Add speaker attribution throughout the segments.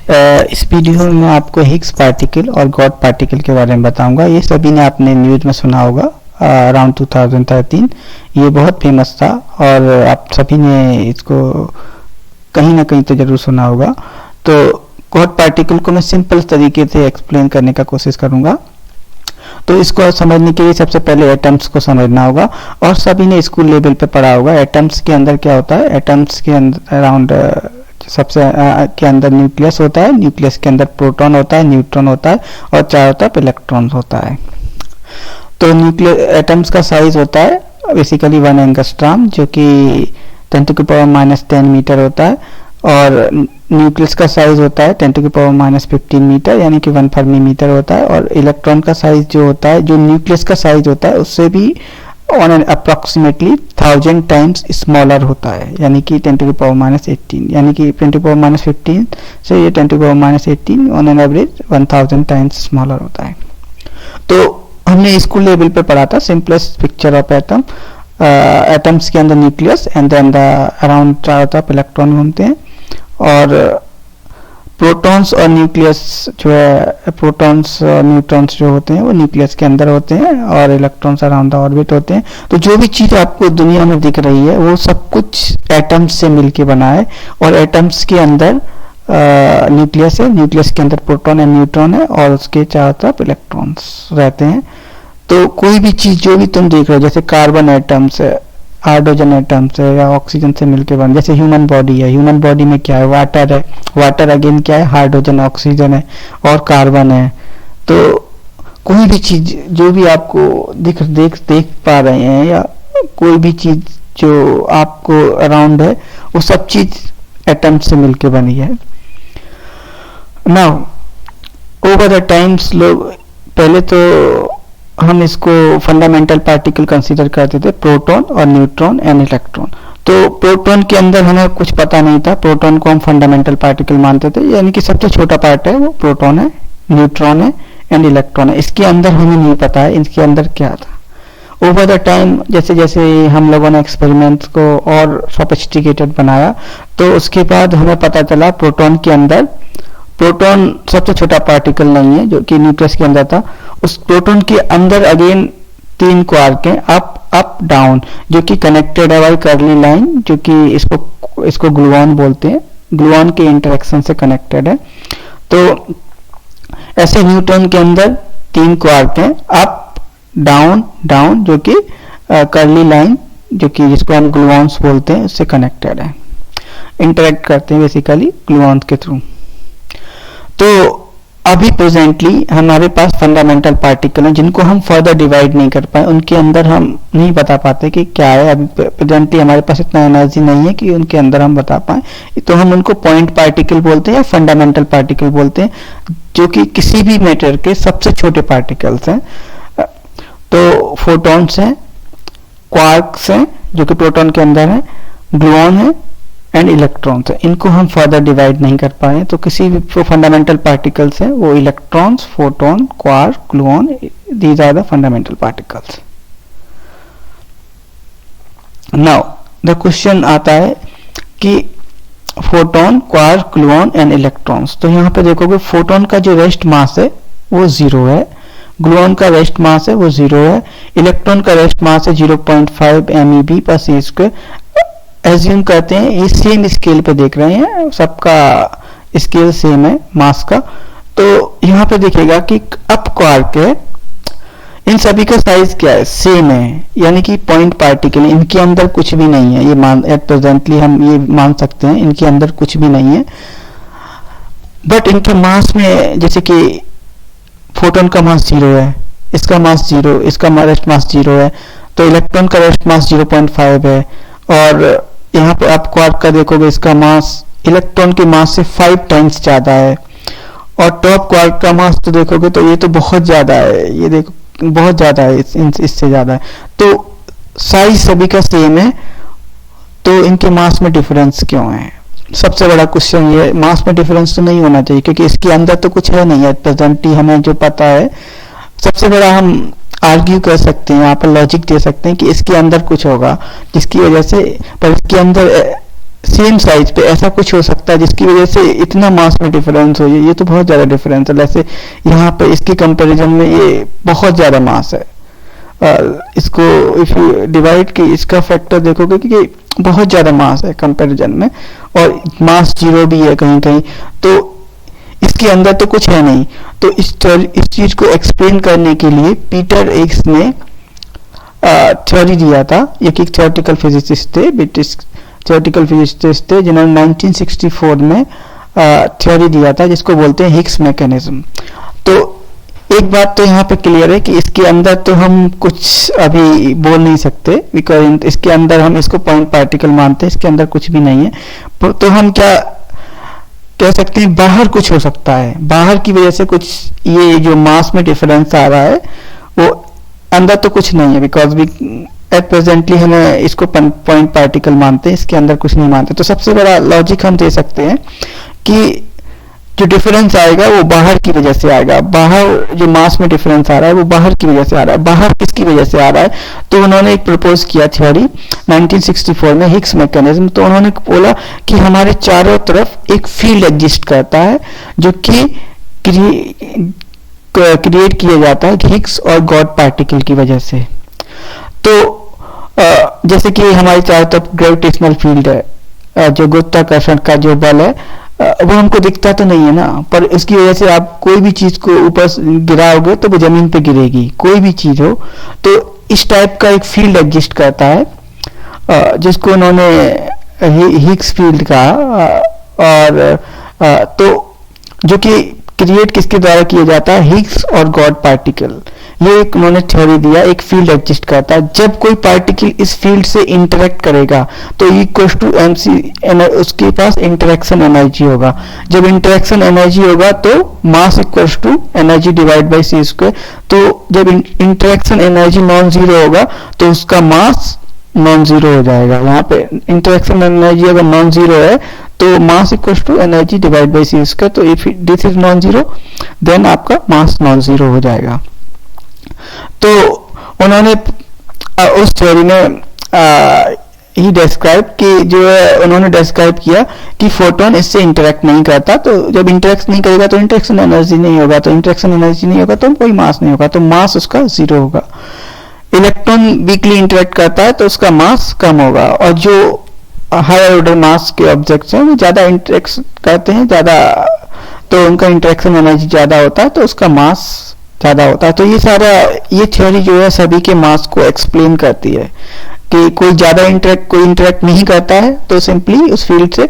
Speaker 1: इस वीडियो में मैं आपको हिग्स पार्टिकल और गॉड पार्टिकल के बारे में बताऊंगा। ये सभी ने आपने न्यूज में सुना होगा अराउंड 2013। ये बहुत फेमस था और आप सभी ने इसको कहीं ना कहीं तो जरूर सुना होगा। तो गॉड पार्टिकल को मैं सिंपल तरीके से एक्सप्लेन करने का कोशिश करूंगा। तो इसको समझने के लिए सबसे पहले एटम्स को समझना होगा और सभी ने स्कूल लेवल पे पढ़ा होगा। एटम्स के अंदर क्या होता है? एटम्स के अंदर अराउंड सबसे के अंदर न्यूक्लियस होता है। न्यूक्लियस के अंदर प्रोटॉन होता है, न्यूट्रॉन होता है और चारों तरफ इलेक्ट्रॉन्स होता है। तो न्यूक्लियस एटम्स का साइज होता है बेसिकली 1 एंगस्ट्रॉम, जो कि 10⁻⁻10 मीटर होता है। और न्यूक्लियस का साइज होता है 10⁻⁻15 मीटर, यानी कि 1 फर्मी मीटर होता है। और इलेक्ट्रॉन का साइज जो होता है, जो न्यूक्लियस का साइज होता है, उससे भी on an approximately 1000 times smaller होता है, यानी कि 10⁻18, यानी कि 10⁻15 से ये 10⁻18 on an average 1000 times smaller होता है। तो हमने स्कूल लेवल पे पढ़ा था simplest picture of atom. Atoms के अंदर nucleus and then the around चारों तरफ इलेक्ट्रॉन घूमते हैं। और प्रोटॉन्स और न्यूक्लियस जो है, प्रोटॉन्स और न्यूट्रॉन्स जो होते हैं वो न्यूक्लियस के अंदर होते हैं और इलेक्ट्रॉन्स अराउंड द ऑर्बिट होते हैं। तो जो भी चीज आपको दुनिया में दिख रही है वो सब कुछ एटम्स से मिलके बना है। और एटम्स के अंदर न्यूक्लियस है, न्यूक्लियस के अंदर प्रोटॉन एंड न्यूट्रॉन है और उसके चारों तरफ इलेक्ट्रॉन्स रहते हैं। तो कोई भी चीज जो भी तुम देख रहे हो, जैसे कार्बन एटम्स है, हाइड्रोजन एटम्स है या ऑक्सीजन से मिलकर बन, जैसे ह्यूमन बॉडी है, ह्यूमन बॉडी में क्या है? वाटर है। वाटर अगेन क्या है? हाइड्रोजन, ऑक्सीजन है और कार्बन है। तो कोई भी चीज जो भी आपको देख पा रहे हैं या कोई भी चीज जो आपको अराउंड है, वो सब चीज एटम से मिलकर बनी है। नाउ ओवर द टाइम्स लोग, पहले तो हम इसको फंडामेंटल पार्टिकल कंसीडर करते थे, प्रोटॉन और न्यूट्रॉन एंड इलेक्ट्रॉन। तो प्रोटॉन के अंदर हमें कुछ पता नहीं था, प्रोटॉन को हम फंडामेंटल पार्टिकल मानते थे, यानी कि सबसे छोटा पार्ट है वो प्रोटॉन है, न्यूट्रॉन है एंड इलेक्ट्रॉन है। इसके अंदर हमें नहीं पता है इसके अंदर क्या था। ओवर द टाइम जैसे जैसे हम लोगों ने एक्सपेरिमेंट्स को और सोफिस्टिकेटेड बनाया, तो उसके बाद हमें पता चला प्रोटॉन के अंदर, प्रोटॉन सबसे छोटा पार्टिकल नहीं है जो कि न्यूक्लियस के अंदर था। उस प्रोटॉन के अंदर अगेन 3 क्वार्क हैं, अप डाउन, जो कि कनेक्टेड है बाय कर्ली लाइन, जो कि इसको ग्लूऑन बोलते हैं। ग्लूऑन के इंटरेक्शन से कनेक्टेड है। तो ऐसे न्यूट्रॉन के अंदर 3 क्वार्क हैं, अप डाउन डाउन, जो कि कर्ली लाइन, जो कि जिसको हम ग्लूऑन्स बोलते हैं, उससे कनेक्टेड है, इंटरेक्ट करते हैं बेसिकली ग्लूऑन्स के थ्रू। तो अभी प्रेजेंटली हमारे पास फंडामेंटल पार्टिकल हैं जिनको हम फर्दर डिवाइड नहीं कर पाए, उनके अंदर हम नहीं बता पाते कि क्या है। अभी प्रेजेंटली हमारे पास इतना एनर्जी नहीं है कि उनके अंदर हम बता पाए। तो हम उनको पॉइंट पार्टिकल बोलते हैं या फंडामेंटल पार्टिकल बोलते हैं, जो कि किसी भी मैटर के सबसे छोटे पार्टिकल्स हैं। तो फोटॉन्स हैं, क्वार्क्स हैं जो कि प्रोटॉन के अंदर है, ग्लूऑन है एंड इलेक्ट्रॉन्स है। इनको हम फर्दर डिवाइड नहीं कर पाए। तो किसी भी जो फंडामेंटल पार्टिकल्स हैं वो electrons, photon, quark, gluon, these are the fundamental particles. Now the question आता है कि photon, quark, gluon and electrons. तो यहाँ पे देखोगे फोटॉन का जो रेस्ट मास है वो 0 है, ग्लूऑन का रेस्ट मास है वो 0 है, इलेक्ट्रॉन का रेस्ट मास है 0.5 MeV/s²। एज्यूम करते हैं ये सेम स्केल पे देख रहे हैं, सबका स्केल सेम है मास का। तो यहाँ पे देखिएगा कि अप क्वार्क है, इन सभी का साइज क्या है? सेम है, यानी कि पॉइंट पार्टिकल, इनके अंदर कुछ भी नहीं है। ये एट प्रेजेंटली हम ये मान सकते हैं इनके अंदर कुछ भी नहीं है। बट इनके मास में, जैसे कि फोटोन का मास 0 है, इसका मास 0, इसका रेस्ट मास 0 है, तो इलेक्ट्रॉन का रेस्ट मास 0.5 है। और यहाँ पे आप क्वार्क का देखोगे, इसका मास इलेक्ट्रॉन के मास से 5 टाइम्स ज्यादा है। और टॉप क्वार्क का मास तो देखोगे तो ये तो बहुत ज्यादा है, ये देखो बहुत ज्यादा है, इससे ज्यादा है। तो साइज सभी का सेम है, तो इनके मास में डिफरेंस क्यों है? सबसे बड़ा क्वेश्चन ये, मास में डिफरेंस तो नहीं होना चाहिए क्योंकि इसके अंदर तो कुछ है नहीं है प्रेजेंटली हमें जो पता है। सबसे बड़ा हम आर्ग्यू कर सकते हैं, यहाँ पर लॉजिक दे सकते हैं कि इसके अंदर कुछ होगा जिसकी वजह से, पर इसके अंदर सेम साइज पे ऐसा कुछ हो सकता है जिसकी वजह से इतना मास में डिफरेंस हो, ये तो बहुत ज़्यादा डिफरेंस है। जैसे यहाँ पे इसके कंपैरिजन में ये बहुत ज़्यादा मास है। इसको इफ यू डिवाइड की इसका फैक्टर देखोगे कि बहुत ज़्यादा मास है कंपैरिजन में, और मास जीरो भी है कहीं कहीं, तो इसके अंदर तो कुछ है नहीं। तो इस चीज़ को एक्सप्लेन करने के लिए पीटर हिग्स ने थ्योरी दिया था। एक थ्योरेटिकल फिजिसिस्ट थे, ब्रिटिश थ्योरेटिकल फिजिसिस्ट थे, जिन्होंने 1964 में थ्योरी दिया था जिसको बोलते हैं हिग्स मैकेनिज्म। तो एक बात तो यहाँ पे क्लियर है कि इसके अंदर तो हम कुछ अभी बोल नहीं सकते, बिकॉज इसके अंदर हम इसको पॉइंट पार्टिकल मानते हैं, इसके अंदर कुछ भी नहीं है। तो हम क्या कह सकते हैं, बाहर कुछ हो सकता है, बाहर की वजह से कुछ ये जो मास में डिफरेंस आ रहा है वो अंदर तो कुछ नहीं है, बिकॉज भी एट प्रेजेंटली हमें इसको पॉइंट पार्टिकल मानते हैं, इसके अंदर कुछ नहीं मानते। तो सबसे बड़ा लॉजिक हम दे सकते हैं कि जो डिफरेंस आएगा वो बाहर की वजह से आएगा। बाहर जो मास में डिफरेंस आ रहा है वो बाहर की वजह से आ रहा है। बाहर किसकी वजह से आ रहा है? तो उन्होंने एक प्रपोज किया थ्योरी 1964 में, हिग्स मैकेनिज्म। तो उन्होंने बोला कि हमारे चारों तरफ एक फील्ड एग्जिस्ट करता है जो कि क्रिएट किया जाता है हिग्स और गॉड पार्टिकल की वजह से। तो जैसे कि हमारे चारों तरफ ग्रेविटेशनल फील्ड है, जो गुरुत्वाकर्षण का जो बल है वो हमको दिखता तो नहीं है ना, पर इसकी वजह से आप कोई भी चीज को ऊपर गिराओगे तो वो जमीन पे गिरेगी, कोई भी चीज हो। तो इस टाइप का एक फील्ड एग्जिस्ट करता है जिसको उन्होंने हिग्स फील्ड कहा, और तो जो कि क्रिएट किसके द्वारा किया जाता है? हिग्स और गॉड पार्टिकल। ये एक उन्होंने थ्योरी दिया, एक फील्ड एग्जिस्ट करता है। जब कोई पार्टिकल इस फील्ड से इंटरेक्ट करेगा तो इक्वल टू mc, उसके पास इंटरेक्शन एनर्जी होगा। जब इंटरेक्शन एनर्जी होगा तो mass equal to energy divide by C square. तो जब इंटरेक्शन एनर्जी नॉन जीरो होगा तो उसका मास नॉन जीरो हो जाएगा। यहाँ पे इंटरेक्शन एनर्जी अगर नॉन जीरो है तो mass equal to energy divide by C square. तो if this is non zero then आपका मास नॉन जीरो हो जाएगा। तो उन्होंने उस थ्योरी में ही डिस्क्राइब कि जो है उन्होंने डिस्क्राइब किया कि फोटोन इससे इंटरेक्ट नहीं करता। तो जब इंटरेक्ट नहीं करेगा तो इंटरेक्शन एनर्जी नहीं होगा, तो इंटरेक्शन एनर्जी नहीं होगा तो कोई मास नहीं होगा, तो मास उसका जीरो होगा। इलेक्ट्रॉन वीकली इंटरेक्ट करता है तो उसका मास कम होगा, और जो हायर ऑर्डर मास के ऑब्जेक्ट्स हैं वो ज्यादा इंटरेक्ट करते हैं, ज्यादा, तो उनका इंटरेक्शन एनर्जी ज्यादा होता है तो उसका मास ज्यादा होता है। तो ये सारा ये थ्योरी जो है सभी के मास को एक्सप्लेन करती है कि कोई ज्यादा कोई इंटरेक्ट नहीं करता है तो सिंपली उस फील्ड से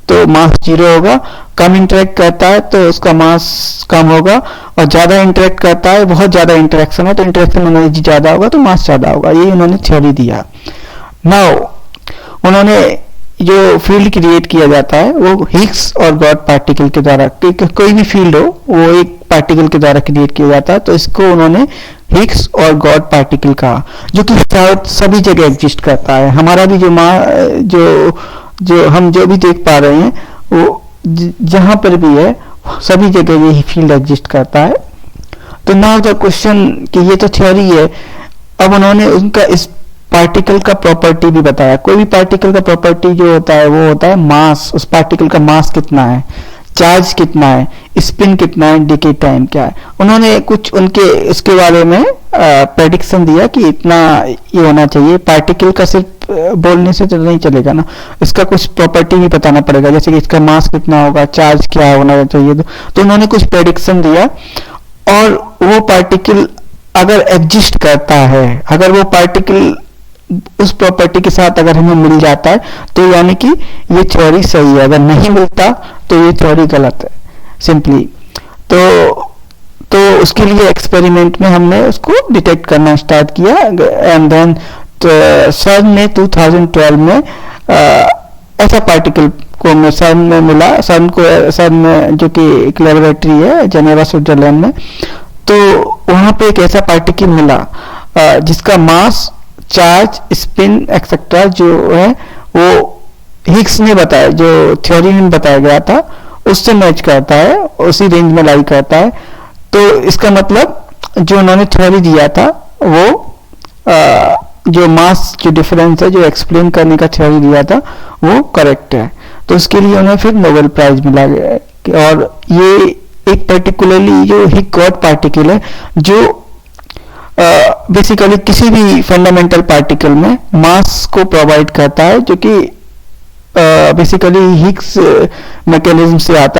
Speaker 1: तो मास जीरो होगा, कम इंटरेक्ट करता है तो उसका मास कम होगा, और ज्यादा इंटरेक्ट करता है, बहुत ज्यादा इंटरेक्शन है तो इंटरेक्शन एनर्जी ज्यादा होगा तो मास ज्यादा होगा। ये उन्होंने थ्योरी दिया। नाउ उन्होंने जो फील्ड क्रिएट किया जाता है वो हिग्स और गॉड पार्टिकल के द्वारा, कोई भी फील्ड हो वो एक पार्टिकल के द्वारा क्रिएट किया जाता है, तो इसको उन्होंने हिग्स और गॉड पार्टिकल कहा, जो कि सभी जगह एग्जिस्ट करता है। हमारा भी जो हम जो भी देख पा रहे हैं वो जहां पर भी है सभी जगह ये फील्ड एग्जिस्ट करता है। तो नाउ द क्वेश्चन कि ये तो थ्योरी है, अब उन्होंने उनका इस पार्टिकल का प्रॉपर्टी भी बताया। कोई भी पार्टिकल का प्रॉपर्टी जो होता है वो होता है मास, उस पार्टिकल का मास कितना है, चार्ज कितना है, स्पिन कितना है, डिके टाइम क्या है। उन्होंने कुछ उनके इसके बारे में प्रेडिक्शन दिया कि इतना ये होना चाहिए। पार्टिकल का सिर्फ बोलने से तो नहीं चलेगा ना, इसका कुछ प्रॉपर्टी भी बताना पड़ेगा, जैसे कि इसका मास कितना होगा, चार्ज क्या होना चाहिए। तो उन्होंने कुछ प्रेडिक्शन दिया, और वो पार्टिकल अगर एग्जिस्ट करता है, अगर वो पार्टिकल उस प्रॉपर्टी के साथ अगर हमें मिल जाता है तो यानी कि ये थ्योरी सही है, अगर नहीं मिलता तो ये थ्योरी गलत है सिंपली। तो उसके लिए एक्सपेरिमेंट में हमने उसको डिटेक्ट करना स्टार्ट किया, एंड देन सर ने 2012 में ऐसा पार्टिकल को सर में मिला, सर में जो कि एक लेबोरेटरी है जेनेवा स्विट्जरलैंड में। तो वहां पे एक ऐसा पार्टिकल मिला जिसका मास, चार्ज, स्पिन एक्सेट्रा जो है वो हिग्स ने बताया, जो थ्योरी में बताया गया था उससे मैच करता है, उसी रेंज में लाई करता है। तो इसका मतलब जो उन्होंने थ्योरी दिया था वो जो मास जो डिफरेंस है जो एक्सप्लेन करने का थ्योरी दिया था वो करेक्ट है, तो उसके लिए उन्हें फिर नोबेल प्राइज मिला गया। और ये एक पर्टिकुलरली जो हिग गॉड पार्टिकल है जो बेसिकली किसी भी फंडामेंटल पार्टिकल में मास को प्रोवाइड करता है, जो कि बेसिकली हिग्स मैकेनिज्म से आता है।